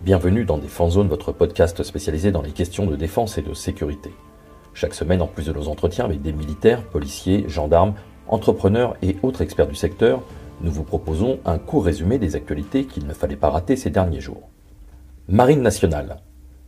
Bienvenue dans Défense Zone, votre podcast spécialisé dans les questions de défense et de sécurité. Chaque semaine, en plus de nos entretiens avec des militaires, policiers, gendarmes, entrepreneurs et autres experts du secteur, nous vous proposons un court résumé des actualités qu'il ne fallait pas rater ces derniers jours. Marine nationale.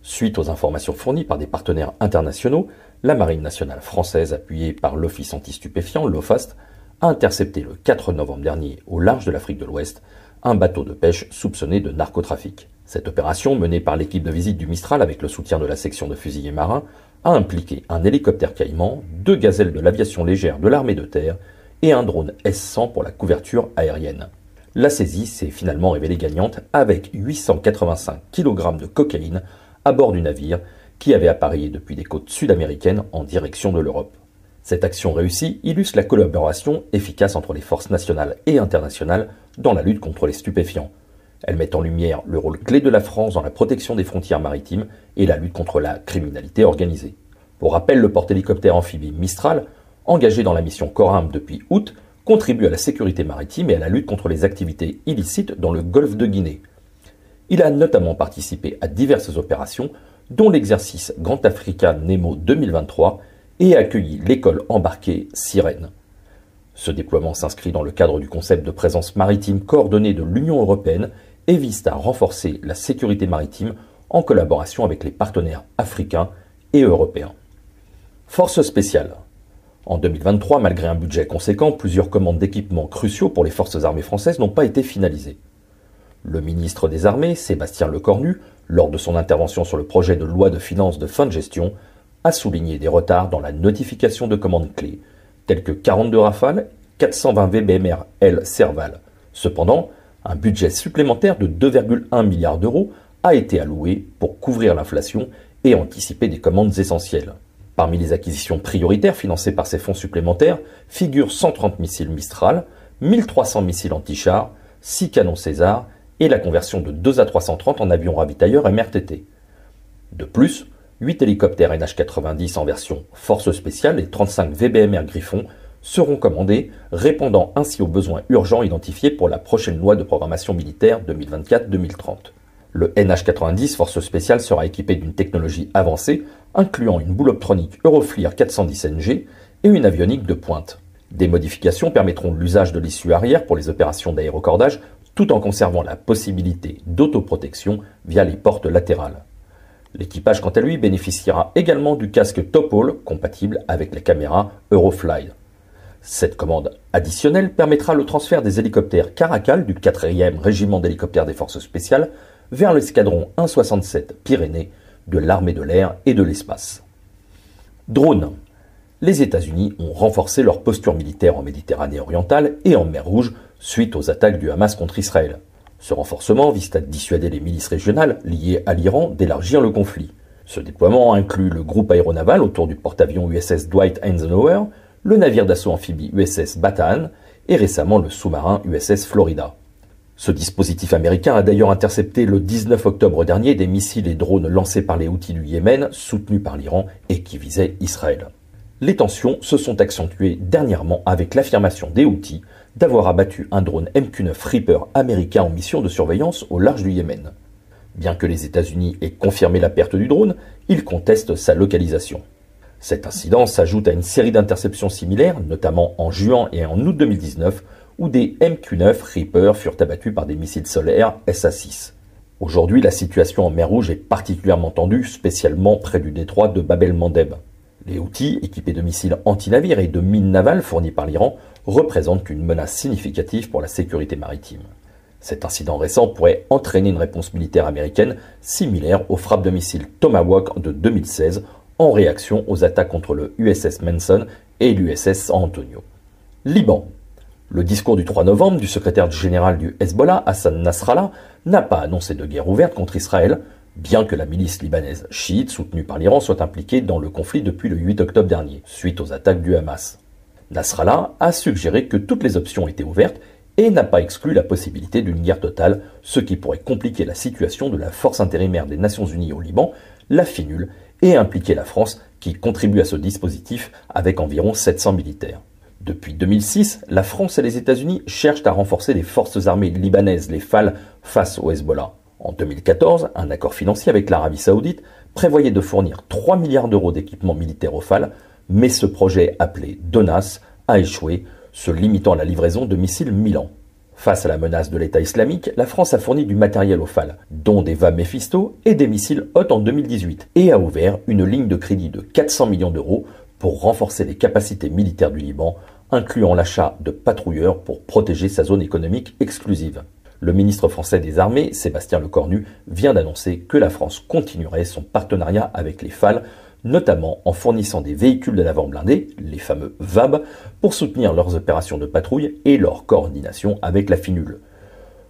Suite aux informations fournies par des partenaires internationaux, la Marine nationale française, appuyée par l'Office anti-stupéfiants, l'OFAST, a intercepté le 4 novembre dernier, au large de l'Afrique de l'Ouest, un bateau de pêche soupçonné de narcotrafic. Cette opération, menée par l'équipe de visite du Mistral avec le soutien de la section de fusiliers marins, a impliqué un hélicoptère Caïman, 2 gazelles de l'aviation légère de l'armée de terre et un drone S-100 pour la couverture aérienne. La saisie s'est finalement révélée gagnante avec 885 kg de cocaïne à bord du navire qui avait appareillé depuis des côtes sud-américaines en direction de l'Europe. Cette action réussie illustre la collaboration efficace entre les forces nationales et internationales dans la lutte contre les stupéfiants. Elle met en lumière le rôle clé de la France dans la protection des frontières maritimes et la lutte contre la criminalité organisée. Pour rappel, le porte-hélicoptère amphibie Mistral, engagé dans la mission Coram depuis août, contribue à la sécurité maritime et à la lutte contre les activités illicites dans le golfe de Guinée. Il a notamment participé à diverses opérations, dont l'exercice Grand Africa Nemo 2023 et a accueilli l'école embarquée Sirène. Ce déploiement s'inscrit dans le cadre du concept de présence maritime coordonnée de l'Union européenne et vise à renforcer la sécurité maritime en collaboration avec les partenaires africains et européens. Forces spéciales. En 2023, malgré un budget conséquent, plusieurs commandes d'équipements cruciaux pour les forces armées françaises n'ont pas été finalisées. Le ministre des Armées, Sébastien Lecornu, lors de son intervention sur le projet de loi de finances de fin de gestion, a souligné des retards dans la notification de commandes clés, telles que 42 Rafales, 420 VBMR L Serval. Cependant, un budget supplémentaire de 2,1 milliards d'euros a été alloué pour couvrir l'inflation et anticiper des commandes essentielles. Parmi les acquisitions prioritaires financées par ces fonds supplémentaires figurent 130 missiles Mistral, 1300 missiles anti-chars, 6 canons César et la conversion de 2 A330 en avions ravitailleurs MRTT. De plus, 8 hélicoptères NH90 en version force spéciale et 35 VBMR Griffon seront commandés, répondant ainsi aux besoins urgents identifiés pour la prochaine loi de programmation militaire 2024-2030. Le NH90 force spéciale sera équipé d'une technologie avancée, incluant une boule optronique Euroflir 410NG et une avionique de pointe. Des modifications permettront l'usage de l'issue arrière pour les opérations d'aérocordage, tout en conservant la possibilité d'autoprotection via les portes latérales. L'équipage, quant à lui, bénéficiera également du casque Topol, compatible avec les caméras Eurofly. Cette commande additionnelle permettra le transfert des hélicoptères Caracal du 4e régiment d'hélicoptères des forces spéciales vers l'escadron 167 Pyrénées de l'armée de l'air et de l'espace. Drone. Les États-Unis ont renforcé leur posture militaire en Méditerranée orientale et en mer Rouge suite aux attaques du Hamas contre Israël. Ce renforcement vise à dissuader les milices régionales liées à l'Iran d'élargir le conflit. Ce déploiement inclut le groupe aéronaval autour du porte-avions USS Dwight Eisenhower, le navire d'assaut amphibie USS Bataan et récemment le sous-marin USS Florida. Ce dispositif américain a d'ailleurs intercepté le 19 octobre dernier des missiles et drones lancés par les Houthis du Yémen, soutenus par l'Iran et qui visaient Israël. Les tensions se sont accentuées dernièrement avec l'affirmation des Houthis d'avoir abattu un drone MQ-9 Reaper américain en mission de surveillance au large du Yémen. Bien que les États-Unis aient confirmé la perte du drone, ils contestent sa localisation. Cet incident s'ajoute à une série d'interceptions similaires, notamment en juin et en août 2019, où des MQ-9 Reaper furent abattus par des missiles solaires SA-6. Aujourd'hui, la situation en mer Rouge est particulièrement tendue, spécialement près du détroit de Bab el-Mandeb. Les Houthis, équipés de missiles anti-navires et de mines navales fournies par l'Iran, représentent une menace significative pour la sécurité maritime. Cet incident récent pourrait entraîner une réponse militaire américaine similaire aux frappes de missiles Tomahawk de 2016 en réaction aux attaques contre le USS Manson et l'USS San Antonio. Liban. Le discours du 3 novembre du secrétaire général du Hezbollah, Hassan Nasrallah, n'a pas annoncé de guerre ouverte contre Israël, bien que la milice libanaise chiite soutenue par l'Iran soit impliquée dans le conflit depuis le 8 octobre dernier, suite aux attaques du Hamas. Nasrallah a suggéré que toutes les options étaient ouvertes et n'a pas exclu la possibilité d'une guerre totale, ce qui pourrait compliquer la situation de la force intérimaire des Nations Unies au Liban, la FINUL, et impliquer la France qui contribue à ce dispositif avec environ 700 militaires. Depuis 2006, la France et les États-Unis cherchent à renforcer les forces armées libanaises, les FAL, face au Hezbollah. En 2014, un accord financier avec l'Arabie Saoudite prévoyait de fournir 3 milliards d'euros d'équipements militaires au FAL, mais ce projet appelé DONAS a échoué, se limitant à la livraison de missiles Milan. Face à la menace de l'État islamique, la France a fourni du matériel au FAL, dont des VA Mephisto et des missiles Hot en 2018, et a ouvert une ligne de crédit de 400 millions d'euros pour renforcer les capacités militaires du Liban, incluant l'achat de patrouilleurs pour protéger sa zone économique exclusive. Le ministre français des Armées, Sébastien Lecornu, vient d'annoncer que la France continuerait son partenariat avec les FAL, notamment en fournissant des véhicules de l'avant blindés, les fameux VAB, pour soutenir leurs opérations de patrouille et leur coordination avec la FINUL.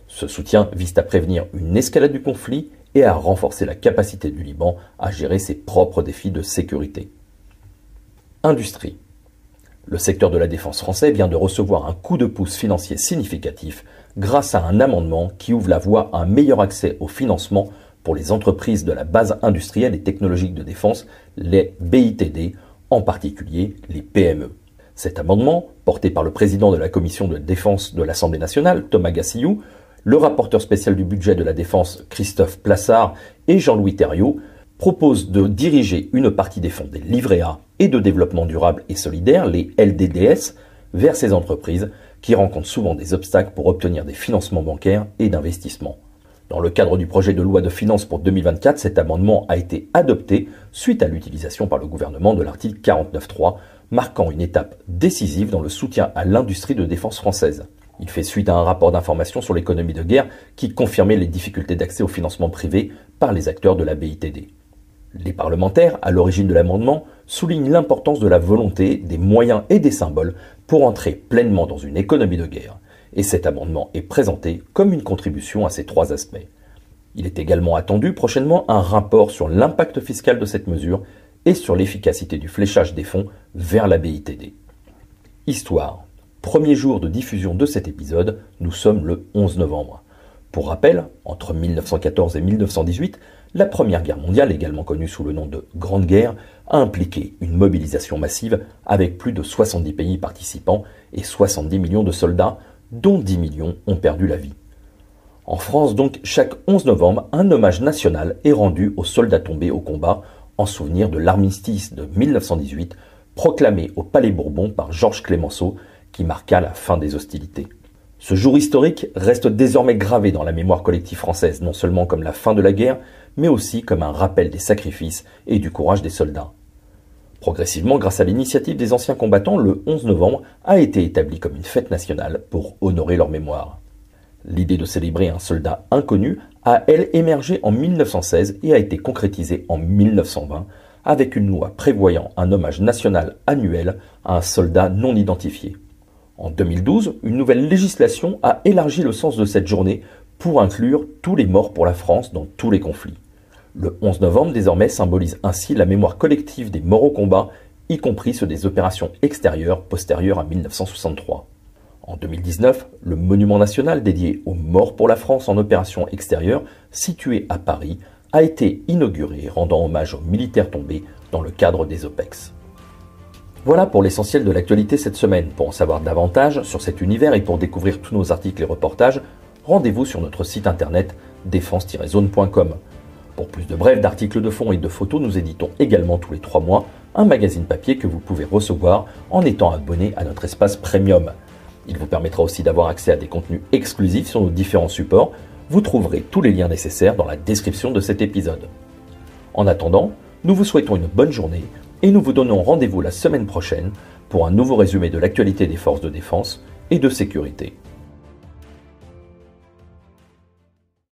Ce soutien vise à prévenir une escalade du conflit et à renforcer la capacité du Liban à gérer ses propres défis de sécurité. Industrie. Le secteur de la défense français vient de recevoir un coup de pouce financier significatif grâce à un amendement qui ouvre la voie à un meilleur accès au financement pour les entreprises de la base industrielle et technologique de défense, les BITD, en particulier les PME. Cet amendement, porté par le président de la commission de défense de l'Assemblée nationale, Thomas Gassillou, le rapporteur spécial du budget de la défense, Christophe Plassard, et Jean-Louis Thériault, propose de diriger une partie des fonds des livrets A et de développement durable et solidaire, les LDDS, vers ces entreprises qui rencontrent souvent des obstacles pour obtenir des financements bancaires et d'investissements. Dans le cadre du projet de loi de finances pour 2024, cet amendement a été adopté suite à l'utilisation par le gouvernement de l'article 49.3, marquant une étape décisive dans le soutien à l'industrie de défense française. Il fait suite à un rapport d'information sur l'économie de guerre qui confirmait les difficultés d'accès au financement privé par les acteurs de la BITD. Les parlementaires, à l'origine de l'amendement, soulignent l'importance de la volonté, des moyens et des symboles pour entrer pleinement dans une économie de guerre. Et cet amendement est présenté comme une contribution à ces trois aspects. Il est également attendu prochainement un rapport sur l'impact fiscal de cette mesure et sur l'efficacité du fléchage des fonds vers la BITD. Histoire. Premier jour de diffusion de cet épisode, nous sommes le 11 novembre. Pour rappel, entre 1914 et 1918, la Première Guerre mondiale, également connue sous le nom de Grande Guerre, a impliqué une mobilisation massive avec plus de 70 pays participants et 70 millions de soldats, dont 10 millions ont perdu la vie. En France donc, chaque 11 novembre, un hommage national est rendu aux soldats tombés au combat en souvenir de l'armistice de 1918, proclamé au Palais Bourbon par Georges Clemenceau, qui marqua la fin des hostilités. Ce jour historique reste désormais gravé dans la mémoire collective française, non seulement comme la fin de la guerre, mais aussi comme un rappel des sacrifices et du courage des soldats. Progressivement, grâce à l'initiative des anciens combattants, le 11 novembre a été établi comme une fête nationale pour honorer leur mémoire. L'idée de célébrer un soldat inconnu a, elle, émergé en 1916 et a été concrétisée en 1920 avec une loi prévoyant un hommage national annuel à un soldat non identifié. En 2012, une nouvelle législation a élargi le sens de cette journée pour inclure tous les morts pour la France dans tous les conflits. Le 11 novembre, désormais, symbolise ainsi la mémoire collective des morts au combat, y compris ceux des opérations extérieures postérieures à 1963. En 2019, le monument national dédié aux morts pour la France en opérations extérieures, situé à Paris, a été inauguré, rendant hommage aux militaires tombés dans le cadre des OPEX. Voilà pour l'essentiel de l'actualité cette semaine. Pour en savoir davantage sur cet univers et pour découvrir tous nos articles et reportages, rendez-vous sur notre site internet défense-zone.com. Pour plus de brefs, d'articles de fond et de photos, nous éditons également tous les 3 mois un magazine papier que vous pouvez recevoir en étant abonné à notre espace premium. Il vous permettra aussi d'avoir accès à des contenus exclusifs sur nos différents supports. Vous trouverez tous les liens nécessaires dans la description de cet épisode. En attendant, nous vous souhaitons une bonne journée et nous vous donnons rendez-vous la semaine prochaine pour un nouveau résumé de l'actualité des forces de défense et de sécurité.